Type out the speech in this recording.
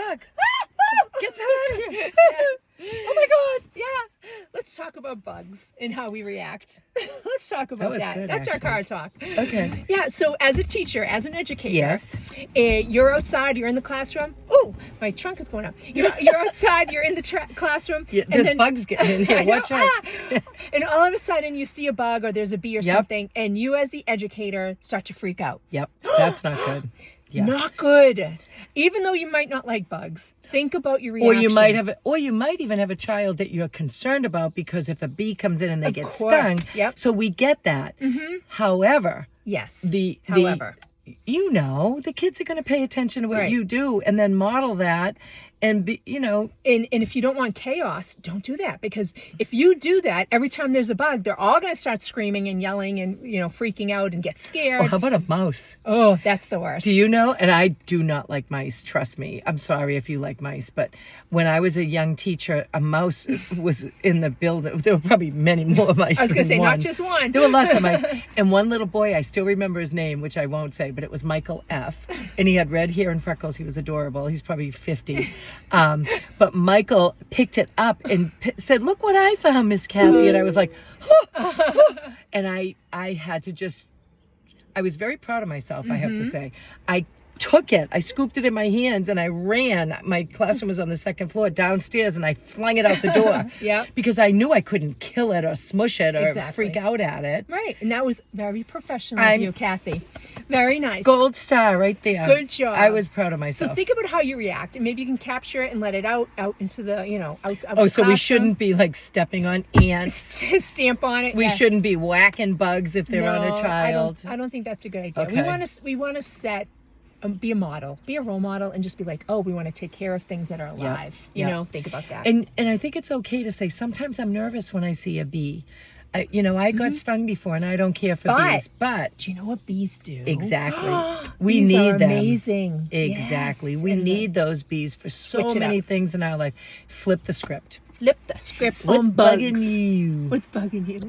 bug. Get that out of here. Oh my God. Yeah. Let's talk about bugs and how we react. Let's talk about was that. good, That's actually. our car talk. Okay. Yeah. So as a teacher, as an educator, Yes. You're outside, you're in the classroom. Oh, my trunk is going up. You're outside, you're in the classroom. Yeah, and there's then, bugs getting in I here. know, Watch out. and all of a sudden you see a bug or there's a bee or Yep. something, and you as the educator start to freak out. Yep. That's not good. Yeah. Not good. Even though you might not like bugs, think about your Or reaction. you might even have a child that you're concerned about because if a bee comes in and they Of get course. stung. Yep. So we get that. Mm-hmm. However, Yes. the the kids are going to pay attention to what Right. you do and then model that and be, And if you don't want chaos, don't do that, because if you do that, every time there's a bug, they're all going to start screaming and yelling and freaking out and get scared. well, how about a mouse? Oh, that's the worst. Do you know? And I do not like mice, trust me. I'm sorry if you like mice, but when I was a young teacher, a mouse was in the building. There were probably many more mice. I was going to than say, one. not just one. There were lots of mice. And one little boy, I still remember his name, which I won't say, but it was Michael F. And he had red hair and freckles. He was adorable. He's probably 50. But Michael picked it up and said, "Look what I found, Miss Kathy." And I was like, and I had to just, I was very proud of myself, I have to say. I took it, I scooped it in my hands, and I ran. My classroom was on the second floor downstairs, and I flung it out the door. Yep. Because I knew I couldn't kill it or smush it or Exactly. freak out at it. Right. And that was very professional of you, Kathy. Very nice. Gold star right there. Good job. I was proud of So myself. think about how you react, and maybe you can capture it and let it out into the, out of Oh, the so we classroom. shouldn't be like stepping on ants. Stamp on it. We yeah. shouldn't be whacking bugs if they're on a child. I don't think that's a good idea. Okay. We want to set, be a model, be a role model, and just be like, oh, we want to take care of things that are alive. Yep. Think about that. And I think it's okay to say sometimes I'm nervous when I see a bee. I got stung before, and I don't care for bees. But do you know what bees do? exactly, we Bees need are them. amazing. Exactly, Yes. we And need those bees for so Switch it many up. things in our life. Flip the script. flip the script What's on bugs. bugging you? What's bugging you?